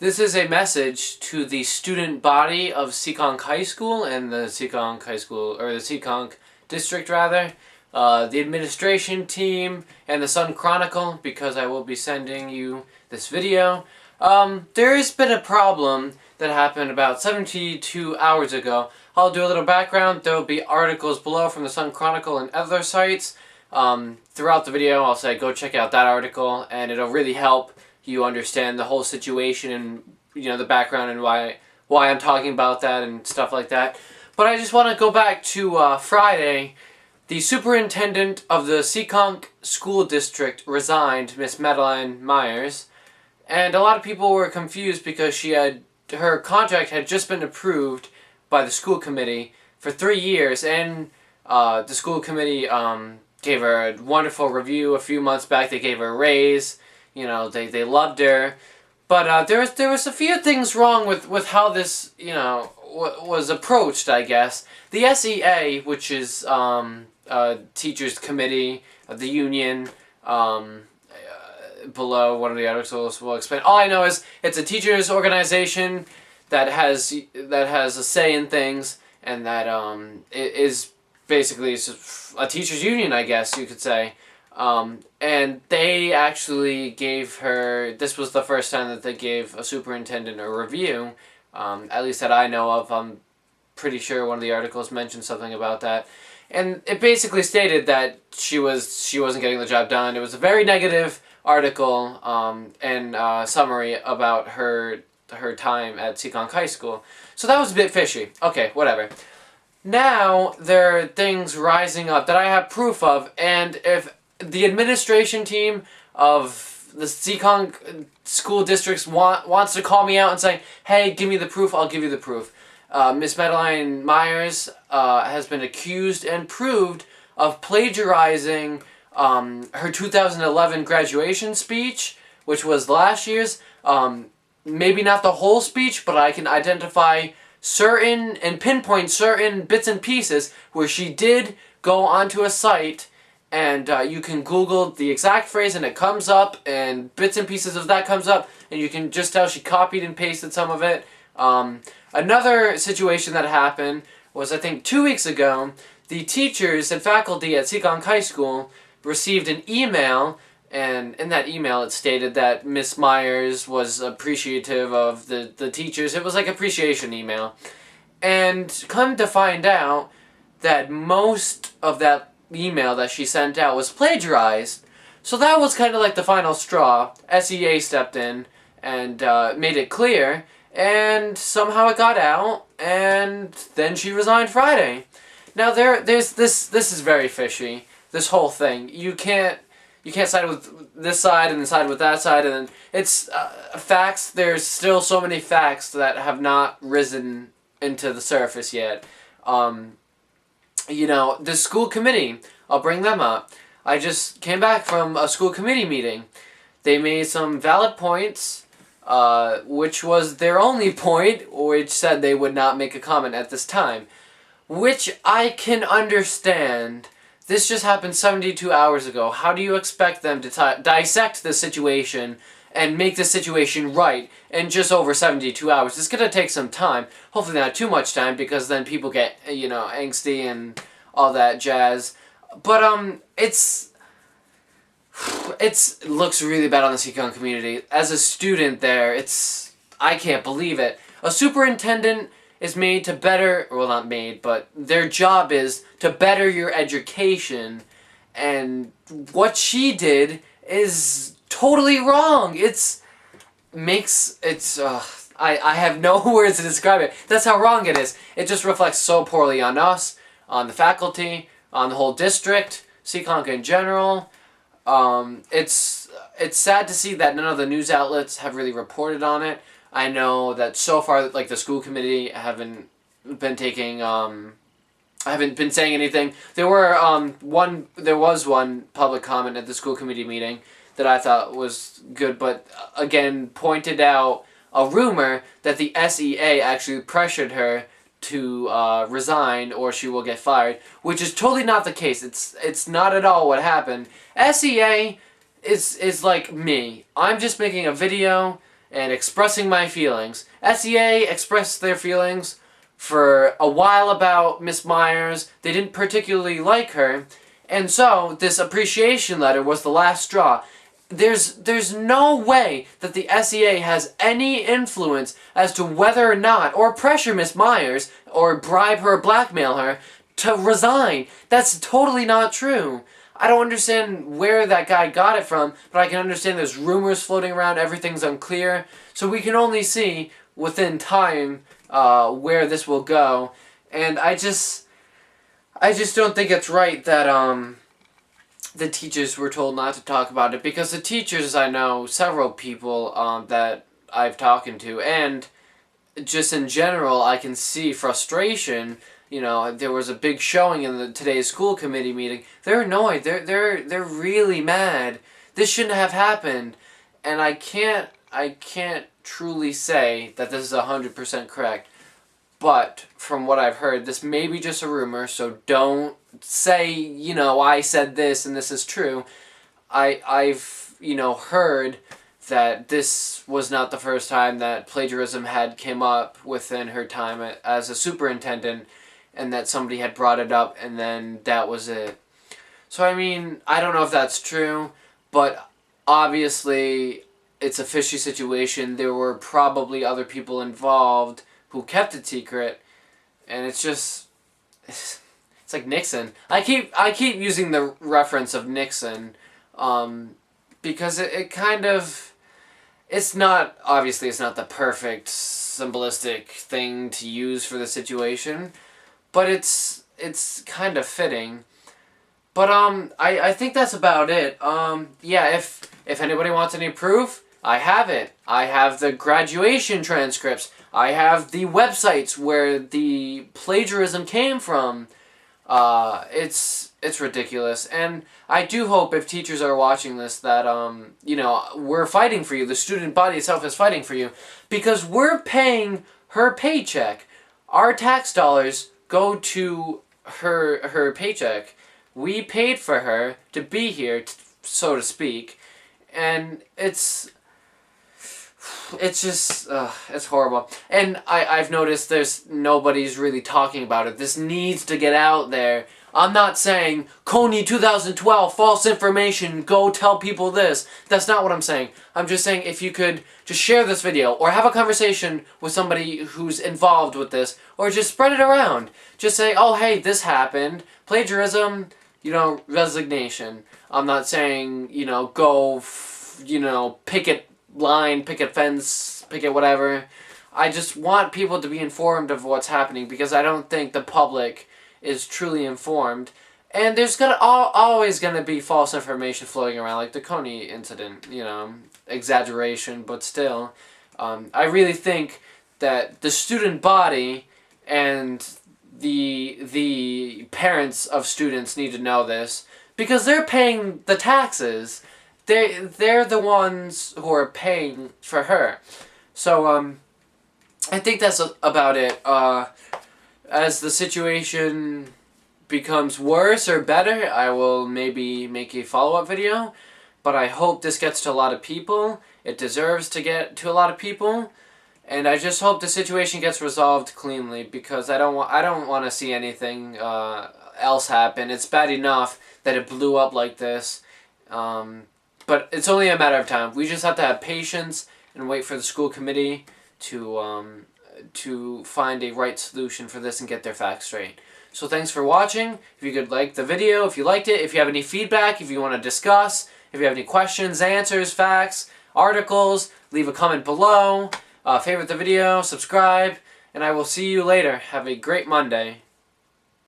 This is a message to the student body of Seekonk High School and the Seekonk High School, or the Seekonk District rather, the administration team, and the Sun Chronicle, because I will be sending you this video. There has been a problem that happened about 72 hours ago. I'll do a little background. There will be articles below from the Sun Chronicle and other sites. Throughout the video, I'll say go check out that article, and it'll really help you understand the whole situation and the background and why I'm talking about that and stuff like that. But I just want to go back to Friday. The superintendent of the Seekonk School District resigned, Miss Madeline Myers, and a lot of people were confused because her contract had just been approved by the school committee for 3 years, and the school committee gave her a wonderful review a few months back. They gave her a raise. They loved her, but there was a few things wrong with how this was approached. I guess the SEA, which is teachers committee of the union, below one of the articles will explain. All I know is it's a teachers organization that has a say in things, and that it is basically a teachers union, I guess you could say. And they actually gave her, this was the first time that they gave a superintendent a review, at least that I know of. I'm pretty sure one of the articles mentioned something about that. And it basically stated that she wasn't getting the job done. It was a very negative article, and summary about her time at Seekonk High School. So that was a bit fishy. Okay, whatever. Now, there are things rising up that I have proof of, and if the administration team of the Seekonk school districts wants to call me out and say, hey, give me the proof, I'll give you the proof. Miss Madeline Myers has been accused and proved of plagiarizing her 2011 graduation speech, which was last year's. Maybe not the whole speech, but I can identify certain and pinpoint certain bits and pieces where she did go onto a site, and you can Google the exact phrase and it comes up, and bits and pieces of that comes up, and you can just tell she copied and pasted some of it. Another situation that happened was, I think 2 weeks ago, the teachers and faculty at Seekonk High School received an email, and in that email it stated that Miss Myers was appreciative of the teachers. It was like appreciation email. And come to find out that most of that email that she sent out was plagiarized. So that was kind of like the final straw. SEA stepped in and made it clear, and somehow it got out, and then she resigned Friday. Now there's this is very fishy, this whole thing. You can't side with this side and side with that side, and it's facts. There's still so many facts that have not risen into the surface yet. The school committee, I'll bring them up. I just came back from a school committee meeting. They made some valid points, which was their only point, which said they would not make a comment at this time, which I can understand. This just happened 72 hours ago. How do you expect them to dissect the situation and make the situation right in just over 72 hours? It's going to take some time. Hopefully not too much time, because then people get, angsty and all that jazz. But, it looks really bad on the Seekonk community. As a student there, I can't believe it. A superintendent is made to better, well, not made, but their job is to better your education, and what she did is totally wrong. I have no words to describe it. That's how wrong it is. It just reflects so poorly on us, on the faculty, on the whole district, Seekonk in general. It's sad to see that none of the news outlets have really reported on it. I know that so far, like, the school committee haven't been saying anything. There was one public comment at the school committee meeting that I thought was good, but again pointed out a rumor that the SEA actually pressured her to resign or she will get fired, which is totally not the case. It's not at all what happened. SEA is like me. I'm just making a video and expressing my feelings. SEA expressed their feelings for a while about Miss Myers. They didn't particularly like her, and so this appreciation letter was the last straw. There's no way that the SEA has any influence as to whether or not, or pressure Miss Myers, or bribe her or blackmail her to resign. That's totally not true. I don't understand where that guy got it from, but I can understand there's rumors floating around, everything's unclear, so we can only see within time where this will go. And I just don't think it's right that the teachers were told not to talk about it, because the teachers, I know several people that I've talked to, and just in general I can see frustration. You know, there was a big showing in today's school committee meeting. They're annoyed. They're really mad. This shouldn't have happened, and I can't truly say that this is 100% correct. But from what I've heard, this may be just a rumor, so don't say, you know, I said this and this is true. I've, you know, heard that this was not the first time that plagiarism had came up within her time as a superintendent, and that somebody had brought it up and then that was it. So I mean, I don't know if that's true, but obviously it's a fishy situation. There were probably other people involved who kept it secret, and it's just, it's like Nixon. I keep using the reference of Nixon, because it kind of, it's not, obviously it's not the perfect symbolistic thing to use for the situation, but it's kind of fitting. But I think that's about it. Yeah, if anybody wants any proof, I have it. I have the graduation transcripts. I have the websites where the plagiarism came from. It's ridiculous. And I do hope, if teachers are watching this, that you know, we're fighting for you. The student body itself is fighting for you, because we're paying her paycheck. Our tax dollars go to her paycheck. We paid for her to be here, so to speak, and it's just, it's horrible. And I've noticed nobody's really talking about it. This needs to get out there. I'm not saying, Coney 2012, false information, go tell people this. That's not what I'm saying. I'm just saying, if you could just share this video, or have a conversation with somebody who's involved with this, or just spread it around. Just say, oh hey, this happened. Plagiarism, you know, resignation. I'm not saying, you know, go, you know, picket line, picket fence, picket whatever. I just want people to be informed of what's happening, because I don't think the public is truly informed. And there's always gonna be false information floating around, like the Coney incident, you know, exaggeration, but still. I really think that the student body and the parents of students need to know this, because they're paying the taxes. They're the ones who are paying for her. So I think that's about it. As the situation becomes worse or better, I will maybe make a follow-up video. But I hope this gets to a lot of people. It deserves to get to a lot of people. And I just hope the situation gets resolved cleanly, because I don't want to see anything else happen. It's bad enough that it blew up like this. But it's only a matter of time. We just have to have patience and wait for the school committee to find a right solution for this and get their facts straight. So thanks for watching. If you could like the video, if you liked it, if you have any feedback, if you want to discuss, if you have any questions, answers, facts, articles, leave a comment below. Favorite the video, subscribe, and I will see you later. Have a great Monday.